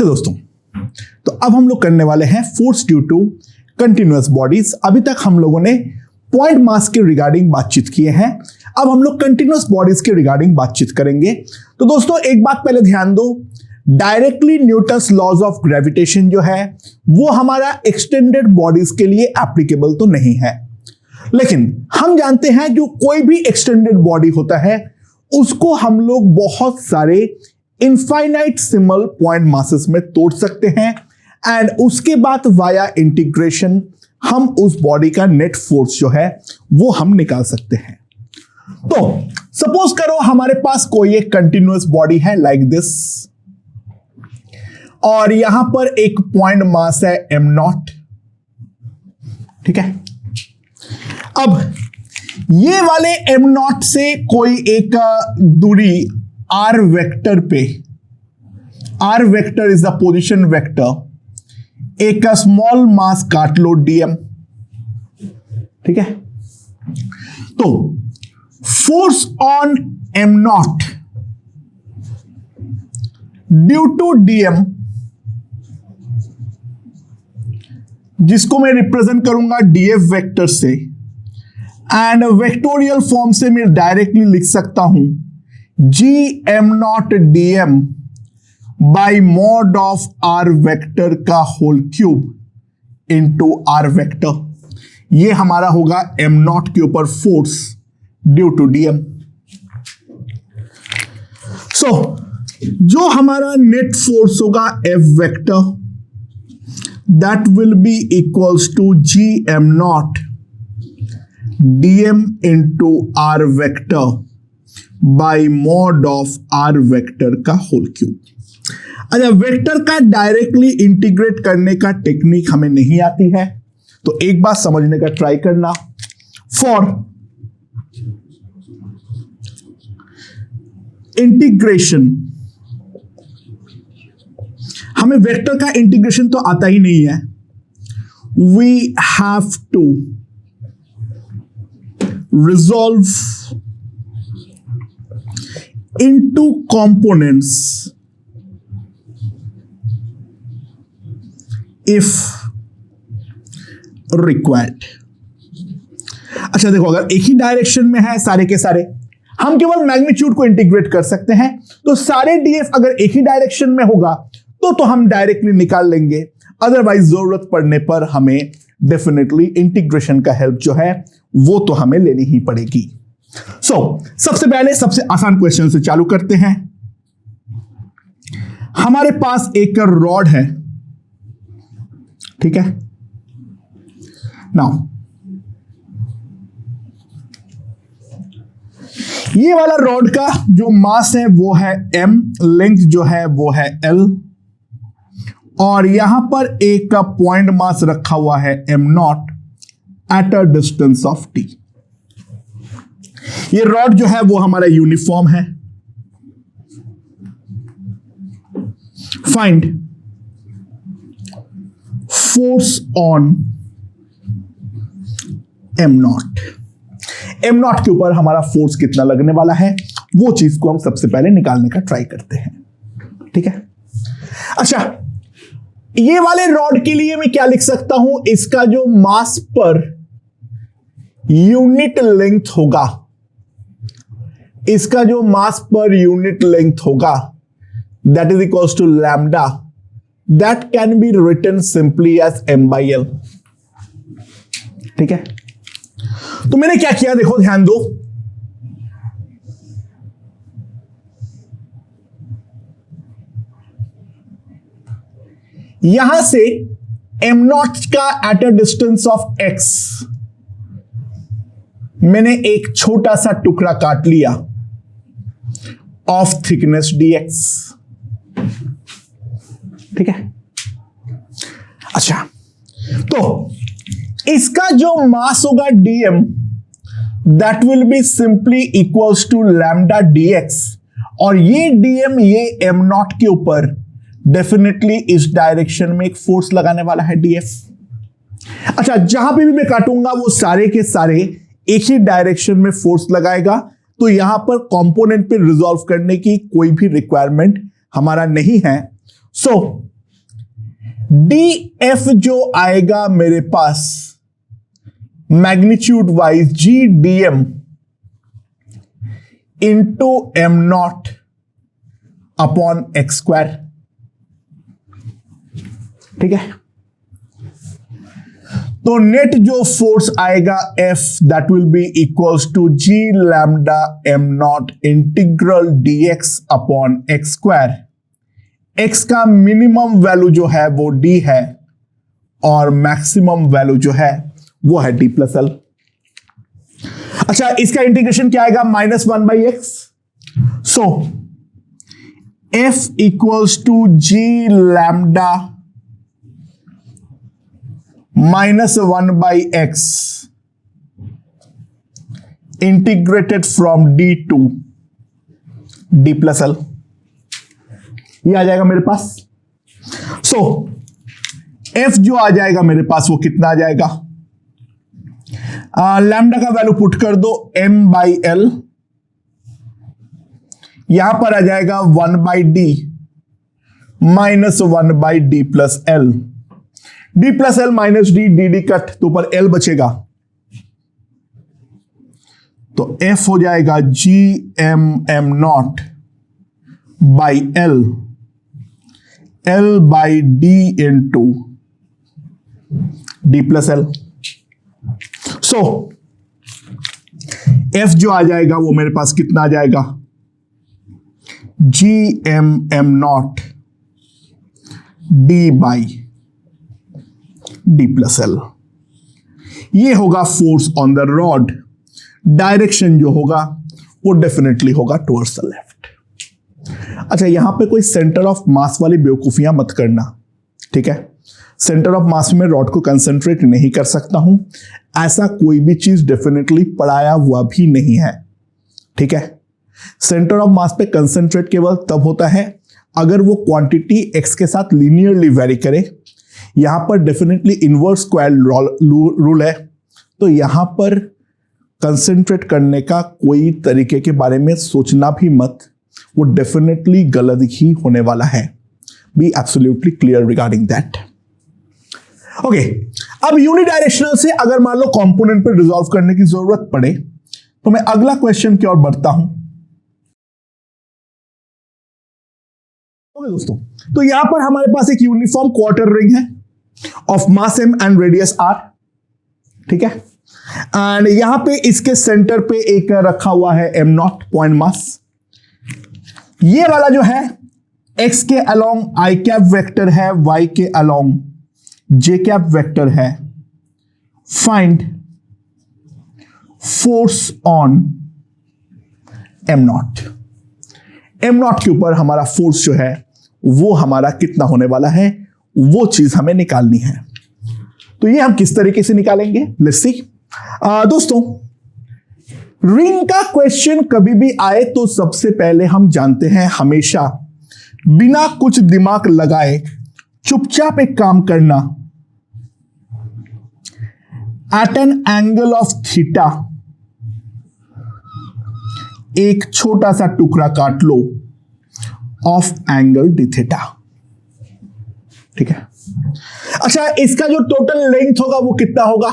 Hello दोस्तों, तो अब हम लोग करने वाले हैं force due to continuous bodies. अभी तक हम लोगों ने पॉइंट मास के रिगार्डिंग बातचीत किए हैं, अब हम लोग कंटिन्यूअस बॉडीज के रिगार्डिंग बातचीत करेंगे। तो दोस्तों एक बात पहले ध्यान दो, directly Newton's laws of gravitation जो है वो हमारा एक्सटेंडेड बॉडीज के लिए एप्लीकेबल तो नहीं है, लेकिन हम जानते हैं जो कोई भी एक्सटेंडेड बॉडी होता है उसको हम लोग बहुत सारे इनफाइनाइट सिमल पॉइंट मासेस में तोड़ सकते हैं एंड उसके बाद वाया इंटीग्रेशन हम उस बॉडी का नेट फोर्स जो है वो हम निकाल सकते हैं। तो सपोज करो हमारे पास कोई एक कंटिन्यूअस बॉडी है लाइक दिस, और यहां पर एक पॉइंट मास है m0, ठीक है। अब ये वाले m0 से कोई एक दूरी r वेक्टर पे, r vector is the position vector, एक स्मॉल मास काट लो dm, ठीक है। तो force on m0 due to dm, जिसको मैं रिप्रेजेंट करूंगा df वेक्टर से, एंड वेक्टोरियल फॉर्म से मैं डायरेक्टली लिख सकता हूं gm0 dm by mod of r vector का whole cube into r vector. ये हमारा होगा m0 के ऊपर force due to dm। So जो हमारा नेट फोर्स होगा f vector, that will be equals to gm0 dm into r vector by mod of r vector का होल क्यूब। अच्छा, वेक्टर का डायरेक्टली इंटीग्रेट करने का टेक्निक हमें नहीं आती है, तो एक बार समझने का ट्राई करना। फॉर इंटीग्रेशन, हमें वेक्टर का इंटीग्रेशन तो आता ही नहीं है, we have to resolve into components if required. अच्छा देखो, अगर एक ही डायरेक्शन में है सारे के सारे, हम केवल मैग्नीट्यूड को इंटीग्रेट कर सकते हैं, तो सारे डीएफ अगर एक ही डायरेक्शन में होगा तो हम डायरेक्टली निकाल लेंगे, अदरवाइज जरूरत पड़ने पर हमें डेफिनेटली इंटीग्रेशन का हेल्प जो है वो तो हमें लेनी ही पड़ेगी। सबसे पहले सबसे आसान क्वेश्चन से चालू करते हैं। हमारे पास एक रॉड है, ठीक है। नाउ ये वाला रॉड का जो मास है वो है m, लेंथ जो है वो है l, और यहां पर एक का पॉइंट मास रखा हुआ है m0 at a distance of t। ये रॉड जो है वो हमारा यूनिफॉर्म है। Find force on m0। m0 के ऊपर हमारा फोर्स कितना लगने वाला है वो चीज को हम सबसे पहले निकालने का ट्राई करते हैं, ठीक है। अच्छा, ये वाले रॉड के लिए मैं क्या लिख सकता हूं, इसका जो मास पर यूनिट लेंथ होगा, इसका जो मास पर यूनिट लेंथ होगा that is equals to lambda, that can be written simply as m/l, ठीक है। तो मैंने क्या किया, देखो ध्यान दो, यहां से m0 का at a distance of x मैंने एक छोटा सा टुकड़ा काट लिया ऑफ थिकनेस dx, ठीक है। अच्छा, तो इसका जो मास होगा dm that will be simply equals to lambda dx, और ये dm ये m0 के ऊपर डेफिनेटली इस डायरेक्शन में एक फोर्स लगाने वाला है df। अच्छा, जहां पे भी मैं काटूंगा वो सारे के सारे एक ही डायरेक्शन में फोर्स लगाएगा, तो यहां पर कंपोनेंट पे रिजॉल्व करने की कोई भी रिक्वायरमेंट हमारा नहीं है। सो डी एफ जो आएगा मेरे पास magnitude wise G D M into M not upon X square. ठीक है, तो नेट जो फोर्स आएगा F that will be equals to G lambda M not integral dx upon X square. x का मिनिमम वैल्यू जो है वो d है और मैक्सिमम वैल्यू जो है वो है d प्लस एल। अच्छा, इसका इंटीग्रेशन क्या आएगा? -1/x। So F equals to G lambda -1/x integrated from d to d plus L. ये आ जाएगा मेरे पास। सो f जो आ जाएगा मेरे पास वो कितना आ जाएगा? लैम्डा का वैल्यू पुट कर दो m/l, यहां पर आ जाएगा 1/d -1/d plus L. d plus L minus D, D D cut, तो ऊपर l बचेगा, तो f हो जाएगा G M M naught by L, L by D into D plus L. So f जो आ जाएगा वो मेरे पास कितना आ जाएगा? G M M naught D by D plus L. ये होगा force on the rod. Direction जो होगा वो डेफिनेटली होगा टुवर्ड्स द लेफ्ट। अच्छा, यहां पे कोई सेंटर ऑफ मास वाली बेवकूफियां मत करना, ठीक है? सेंटर ऑफ मास में रॉड को कंसंट्रेट नहीं कर सकता हूं, ऐसा कोई भी चीज डेफिनेटली पढ़ाया हुआ भी नहीं है, ठीक है? सेंटर ऑफ मास पे कंसंट्रेट केवल तब होता है अगर वो क्वांटिटी एक्स के साथ लीनियरली वेरी करे। यहां पर डेफिनेटली इनवर्स स्क्वायर रूल है, तो यहां पर कंसंट्रेट करने का कोई तरीके के बारे में सोचना भी मत, वो डेफिनेटली गलत ही होने वाला है। Be absolutely clear regarding that. Okay, अब यूनिडायरेक्शनल से अगर मान लो कंपोनेंट पर रिजॉल्व करने की जरूरत पड़े तो मैं अगला क्वेश्चन की ओर बढ़ता हूं। ओके दोस्तों, तो यहां पर हमारे पास एक यूनिफॉर्म क्वार्टर रिंग है of mass m and radius r, ठीक है? एंड यहां पे इसके सेंटर पे एक रखा हुआ है m नॉट पॉइंट मास। ये वाला जो है x के अलोंग i कैप वेक्टर है, y के अलोंग j कैप वेक्टर है। Find force on m not. m not के ऊपर हमारा फोर्स जो है वो हमारा कितना होने वाला है, वो चीज हमें निकालनी है। तो ये हम किस तरीके से निकालेंगे, लेट्स सी। दोस्तों, रिंग का क्वेश्चन कभी भी आए तो सबसे पहले हम जानते हैं हमेशा बिना कुछ दिमाग लगाए चुपचाप एक काम करना। At an angle of theta एक छोटा सा टुकड़ा काट लो ऑफ एंगल डी थीटा, ठीक है? अच्छा, इसका जो टोटल लेंथ होगा वो कितना होगा?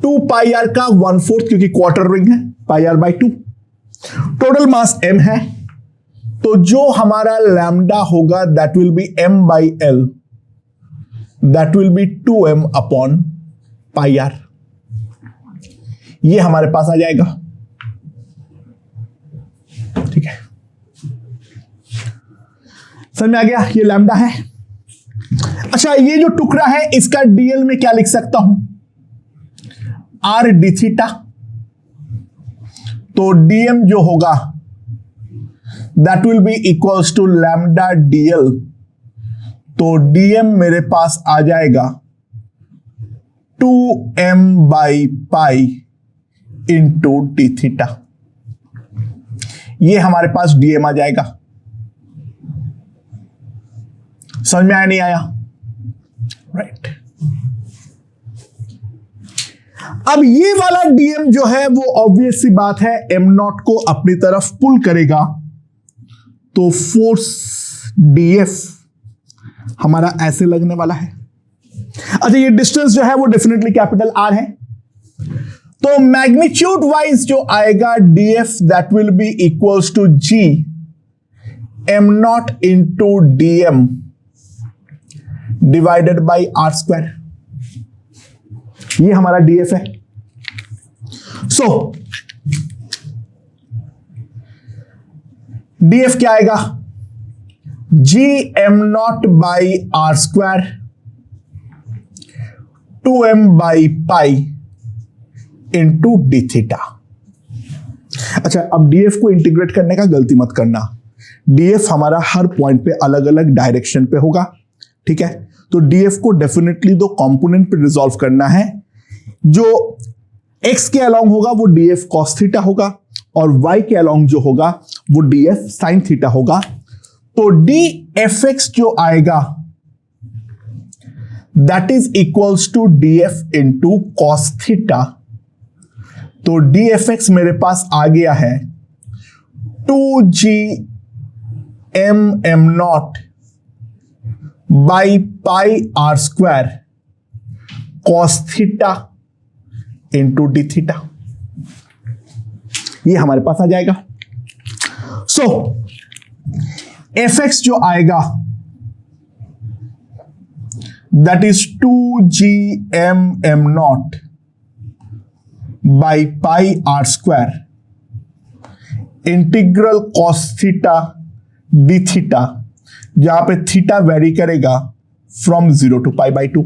2 पाई आर का 1/4, क्योंकि क्वार्टर रिंग है, pi R by 2। Total mass m है, तो जो हमारा लैम्डा होगा that will be m by L, that will be 2m upon pi R. ये हमारे पास आ जाएगा, ठीक है? समझ में आ गया? ये लैम्डा है। अच्छा, ये जो टुकड़ा है इसका डीएल में क्या लिख सकता हूं? R D theta. तो डीएम जो होगा that will be equals to lambda DL. तो डीएम मेरे पास आ जाएगा 2m by pi into D theta. ये हमारे पास डीएम आ जाएगा। समझ में आया नहीं आया? राइट। अब ये वाला डीएम जो है वो ऑब्वियस सी बात है एम नॉट को अपनी तरफ पुल करेगा, तो फोर्स डीएफ हमारा ऐसे लगने वाला है। अच्छा, ये डिस्टेंस जो है वो डेफिनेटली कैपिटल आर है, तो मैग्नीट्यूड वाइज जो आएगा df that will be equals to g m naught into dm divided by R square. ये हमारा df है। सो df क्या आएगा? g m naught by R square 2m by pi into D theta. अच्छा, अब df को इंटीग्रेट करने का गलती मत करना। df हमारा हर पॉइंट पे अलग अलग डायरेक्शन पे होगा, ठीक है? तो df को डेफिनेटली दो कंपोनेंट पे रिजॉल्व करना है। जो x के अलोंग होगा वो df cos थीटा होगा, और y के अलोंग जो होगा वो df sin थीटा होगा। तो dfx जो आएगा that is equals to df into cos theta. तो dfx मेरे पास आ गया है 2g m naught by pi R square cos theta into D theta. ये हमारे पास आ जाएगा। सो fx जो आएगा that is 2g m naught by pi R square integral cos theta D theta, जहां पे थीटा वेरी करेगा फ्रॉम 0 टू पाई बाई 2।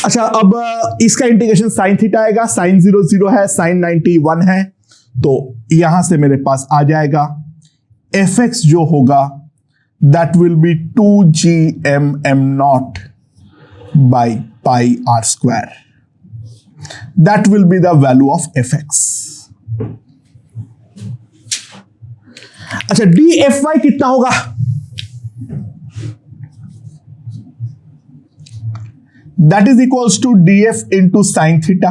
अच्छा, अब इसका इंटीग्रेशन साइन थीटा आएगा। साइन 0 0 है, साइन 90 1 है, तो यहां से मेरे पास आ जाएगा fx जो होगा that will be 2g m naught by pi R square. That will be the value of fx। अच्छा, dfy कितना होगा? That is equals to df into sine theta.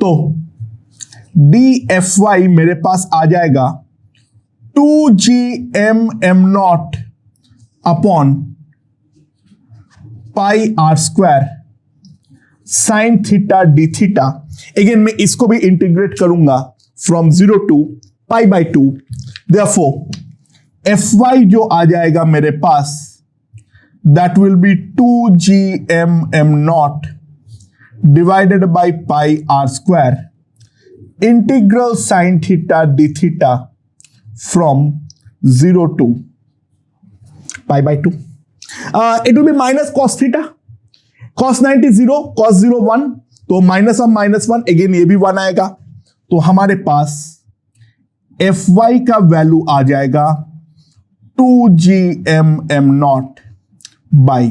तो dfy मेरे पास आ जाएगा 2g m naught upon pi R square sine theta D theta. Again मैं इसको भी इंटीग्रेट करूंगा from 0 to pi by 2। Therefore fy जो आ जाएगा मेरे पास that will be 2g m naught divided by pi R square integral sine theta D theta from 0 to pi by 2। It will be minus cos theta, cos 90 0, cos 0 1, तो minus of minus 1, again ये भी 1 आएगा। तो हमारे पास fy का value आ जाएगा 2g m naught by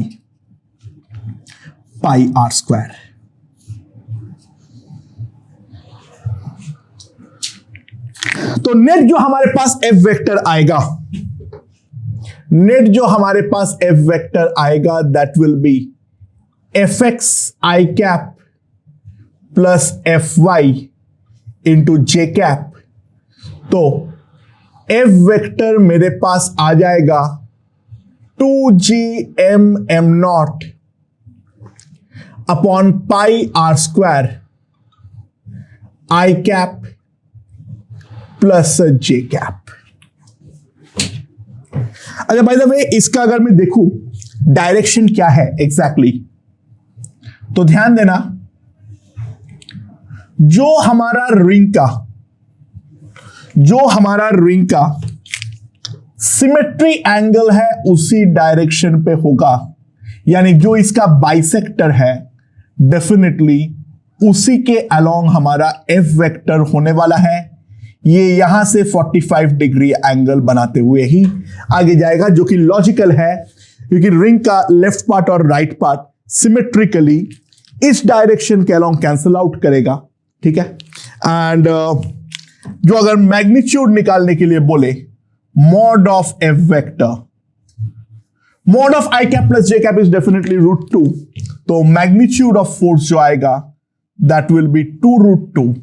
pi R square. तो net जो हमारे पास f वेक्टर आएगा, नेट जो हमारे पास f वेक्टर आएगा that will be fx i cap plus fy into J cap. तो f वेक्टर मेरे पास आ जाएगा 2g m naught upon pi R square i cap plus J cap. अच्छा, बाय द वे इसका अगर मैं देखूं डायरेक्शन क्या है एग्जैक्टली, तो ध्यान देना, जो हमारा रिंग का सिमेट्री एंगल है उसी डायरेक्शन पे होगा, यानी जो इसका बाइसेक्टर है डेफिनेटली उसी के अलोंग हमारा एफ वेक्टर होने वाला है। ये यहां से 45 डिग्री एंगल बनाते हुए ही आगे जाएगा, जो कि लॉजिकल है क्योंकि रिंग का लेफ्ट पार्ट और राइट पार्ट सिमेट्रिकली इस डायरेक्शन के अलोंग कैंसल आउट करेगा, ठीक है। एंड जो अगर मैग्नीट्यूड निकालने के लिए बोले mod of F vector, mod of I cap plus J cap is definitely √2, तो मैग्नीट्यूड ऑफ फोर्स जो आएगा that will be 2√2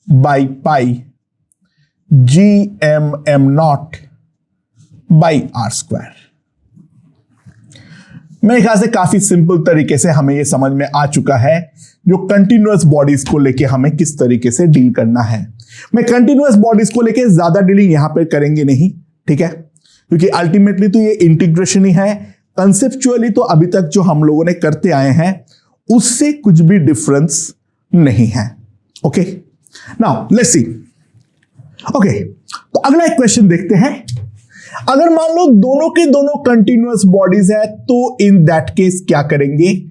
by pi G M naught by R square. मेरे ख्याल से काफी सिंपल तरीके से हमें यह समझ में आ चुका है जो कंटिन्यूअस बॉडीज को लेके हमें किस तरीके से डील करना है। मैं कंटिन्यूअस बॉडीज को लेके ज्यादा डीलिंग यहां पे करेंगे नहीं, ठीक है, क्योंकि अल्टीमेटली तो ये इंटीग्रेशन ही है। कंसेप्चुअली तो अभी तक जो हम लोगों ने करते आए हैं उससे कुछ भी डिफरेंस नहीं है। Okay, now let's see. Okay, तो अगला एक क्वेश्चन देखते हैं। अगर मान लो दोनों के दोनों कंटिन्यूअस बॉडीज है तो इन दैट केस क्या करेंगे?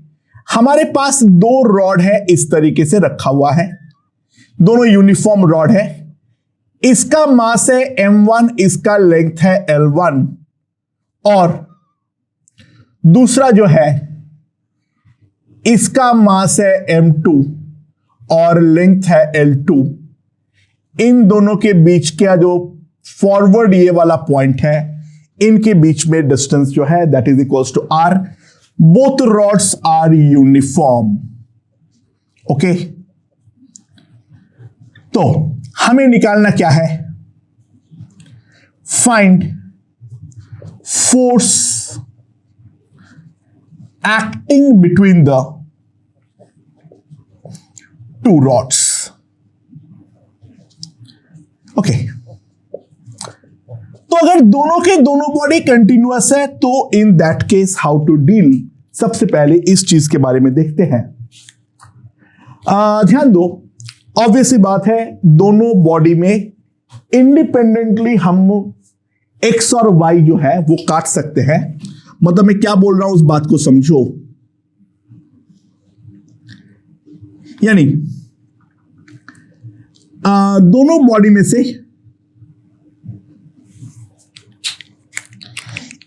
हमारे पास दो रॉड है, इस तरीके से रखा हुआ है, दोनों यूनिफॉर्म रॉड है। इसका मास है m1, इसका लेंथ है l1, और दूसरा जो है इसका मास है m2 और लेंथ है l2। इन दोनों के बीच का जो फॉरवर्ड ये वाला पॉइंट है, इनके बीच में डिस्टेंस जो है that is equals to r। Both rods are uniform. Okay, तो हमें निकालना क्या है? Find force acting between the two rods. Okay, तो अगर दोनों के दोनों बॉडी कंटिन्यूअस है तो in that case how to deal? सबसे पहले इस चीज के बारे में देखते हैं। ध्यान दो, ऑब्वियस बात है दोनों बॉडी में इंडिपेंडेंटली हम एक्स और वाई जो है वो काट सकते हैं। मतलब मैं क्या बोल रहा हूं उस बात को समझो। यानी दोनों बॉडी में से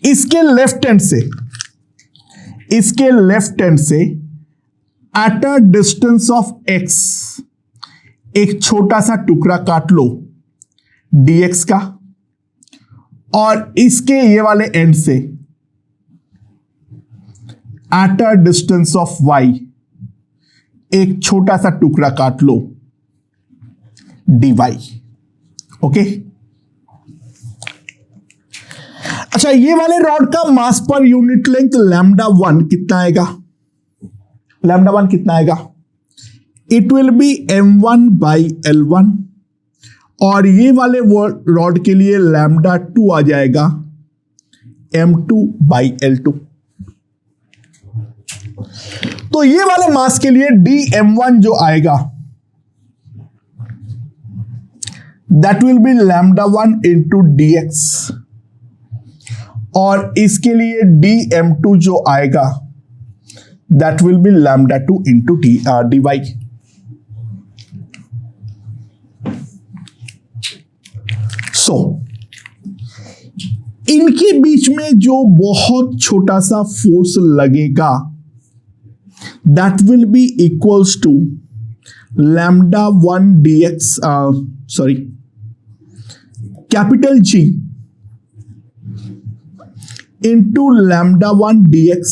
इसके लेफ्ट हैंड से at a distance of x एक छोटा सा टुकड़ा काट लो dx का, और इसके ये वाले एंड से at a distance of y एक छोटा सा टुकड़ा काट लो dy। ओके, अच्छा, ये वाले रॉड का मास पर यूनिट लेंथ λ1 कितना आएगा? λ1 कितना आएगा? It will B m1 by l1, और ये वाले रॉड के लिए λ2 आ जाएगा m2 बाई l2। तो ये वाले मास के लिए dm1 जो आएगा that will be λ1 into dx, और इसके लिए dm2 जो आएगा that will be λ2 into dy। So इनके बीच में जो बहुत छोटा सा फोर्स लगेगा that will be equals to λ1 dx, sorry capital G into λ1 dx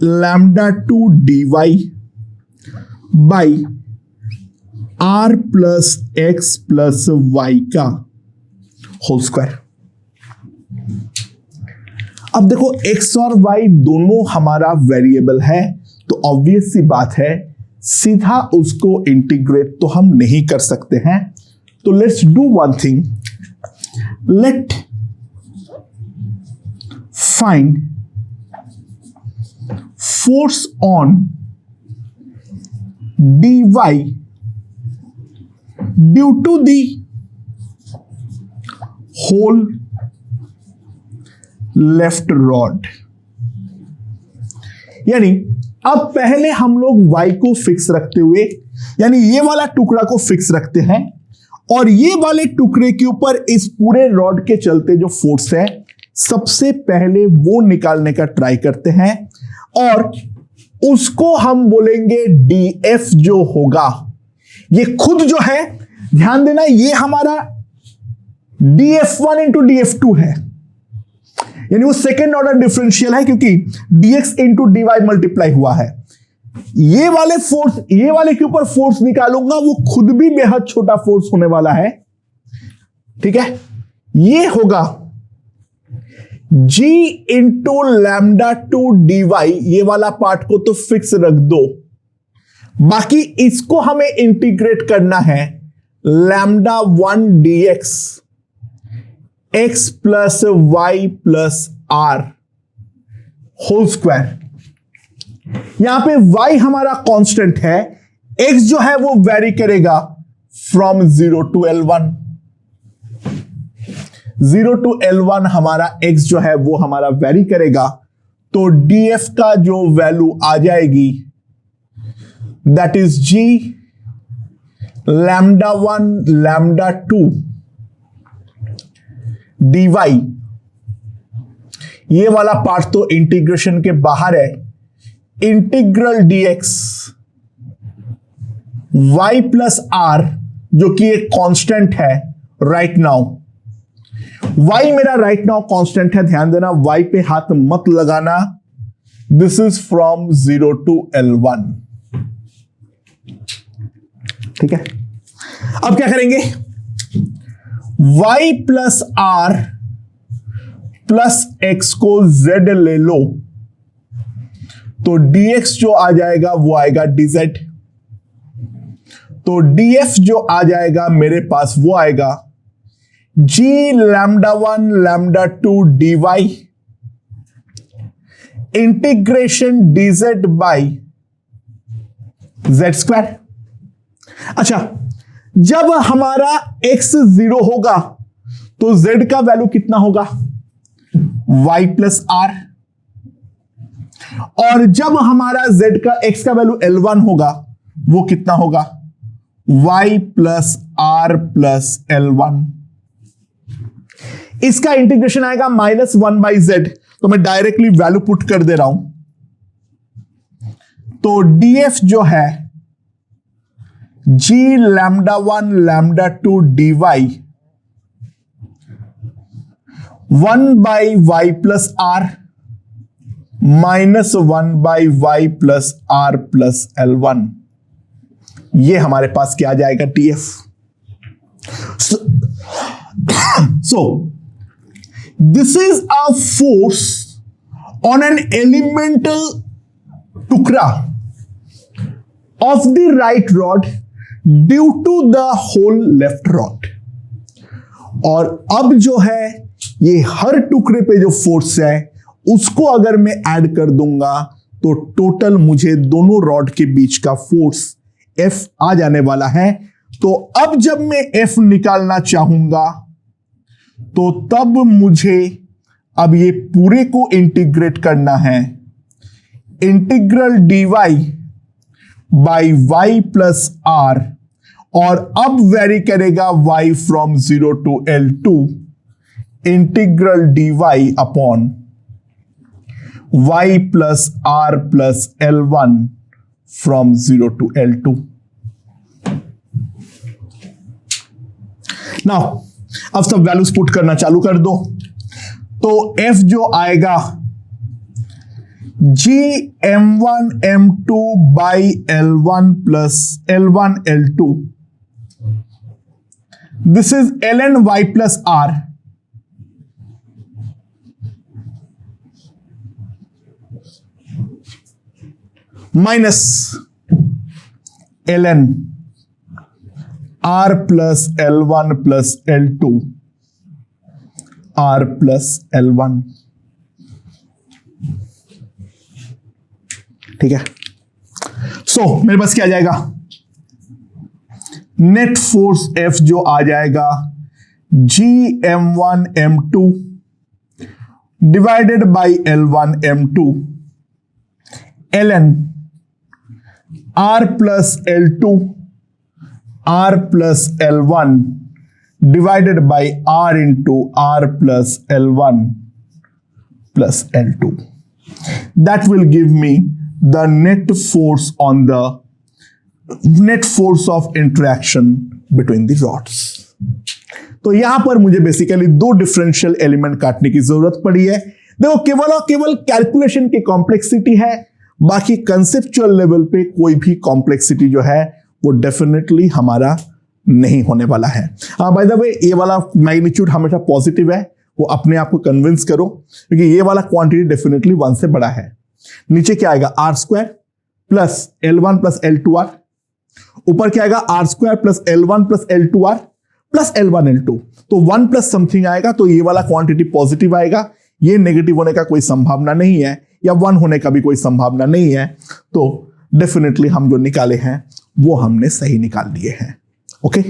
λ2 dy by r plus X plus Y का होल स्क्वायर। अब देखो x और y दोनों हमारा वेरिएबल है, तो ऑब्वियस सी बात है सीधा उसको इंटीग्रेट तो हम नहीं कर सकते हैं। तो let's do one thing, let find force on dy due to the whole left rod. यानी अब पहले हम लोग y को फिक्स रखते हुए, यानी ये वाला टुकड़ा को फिक्स रखते हैं, और ये वाले टुकड़े के ऊपर इस पूरे रॉड के चलते जो फोर्स है सबसे पहले वो निकालने का ट्राई करते हैं, और उसको हम बोलेंगे df जो होगा। ये खुद जो है, ध्यान देना, ये हमारा df1 इंटू df2 है, यानी वो सेकेंड ऑर्डर डिफरेंशियल है क्योंकि dx इंटू dy मल्टीप्लाई हुआ है। ये वाले फोर्स, ये वाले के ऊपर फोर्स निकालूंगा, वो खुद भी बेहद छोटा फोर्स होने वाला है, ठीक है। ये होगा g into lambda two dy। ये वाला पार्ट को तो फिक्स रख दो, बाकी इसको हमें इंटीग्रेट करना है lambda 1 dx x plus Y plus R whole square. यहां पे y हमारा कांस्टेंट है, x जो है वो वेरी करेगा from 0 to L1। 0 to L1 हमारा x जो है वो हमारा वेरी करेगा, तो df का जो वैल्यू आ जाएगी that is g lambda 1 lambda 2 dy। ये वाला पार्ट तो इंटीग्रेशन के बाहर है, integral dx y plus R जो कि एक कांस्टेंट है राइट नाउ। y मेरा राइट नाउ कांस्टेंट है, ध्यान देना y पे हाथ मत लगाना। This is from 0 to L1। ठीक है, अब क्या करेंगे, y plus R plus x को z ले लो, तो dx जो आ जाएगा वो आएगा dz। तो df जो आ जाएगा मेरे पास वो आएगा g lambda 1 lambda 2 dy integration dz by z square. अच्छा, जब हमारा x 0 होगा तो z का वैल्यू कितना होगा, y प्लस आर, और जब हमारा z का x का वैल्यू L1 होगा वो कितना होगा, y plus R plus L1। इसका इंटीग्रेशन आएगा -1/z, तो मैं डायरेक्टली वैल्यू पुट कर दे रहा हूं। तो df जो है g lambda 1 lambda 2 dy 1/y plus R -1/y plus R plus L1। ये हमारे पास क्या आ जाएगा, df। So this is a force on an elemental टुकड़ा of the right rod due to the whole left rod। और अब जो है ये हर टुकड़े पे जो फोर्स है उसको अगर मैं ऐड कर दूंगा तो टोटल मुझे दोनों रॉड के बीच का फोर्स F आ जाने वाला है। तो अब जब मैं F निकालना चाहूंगा तो तब मुझे अब ये पूरे को इंटीग्रेट करना है, integral dy by y plus R, और अब वेरी करेगा y from 0 to L2, integral dy upon y plus R plus L1 from 0 to L2। Now अब सब वैल्यूज पुट करना चालू कर दो। तो f जो आएगा g m1 m2 by L1 plus L1 L2, this is ln y plus r minus ln r plus L1 plus L2 r plus L1। ठीक है, सो मेरे पास क्या आ जाएगा, नेट फोर्स F जो आ जाएगा g m1 m2 divided by L1 m2 ln r plus L2 r plus L1 divided by r into r plus L1 plus L2। That will give me the net force on the net force of interaction between the rods. तो यहां पर मुझे basically दो differential element काटने की जरूरत पड़ी है। देखो केवल और केवल कैलकुलेशन की कॉम्प्लेक्सिटी है, बाकी कंसेप्चुअल लेवल पे कोई भी कॉम्प्लेक्सिटी जो है वो डेफिनेटली हमारा नहीं होने वाला है। बाय द वे ये वाला मैग्नीट्यूड हमेशा पॉजिटिव है, वो अपने आप को कन्विंस करो, क्योंकि ये वाला क्वांटिटी डेफिनेटली 1 से बड़ा है। नीचे क्या आएगा, R square plus L1 plus L2R, ऊपर क्या आएगा, R square plus L1 plus L2R plus L1 L2, तो 1 प्लस समथिंग आएगा, तो ये वाला क्वांटिटी पॉजिटिव आएगा, ये नेगेटिव होने का कोई संभावना नहीं है, या 1 होने का भी कोई संभावना नहीं है। तो डेफिनेटली हम जो निकाले हैं वो हमने सही निकाल लिए हैं। ओके।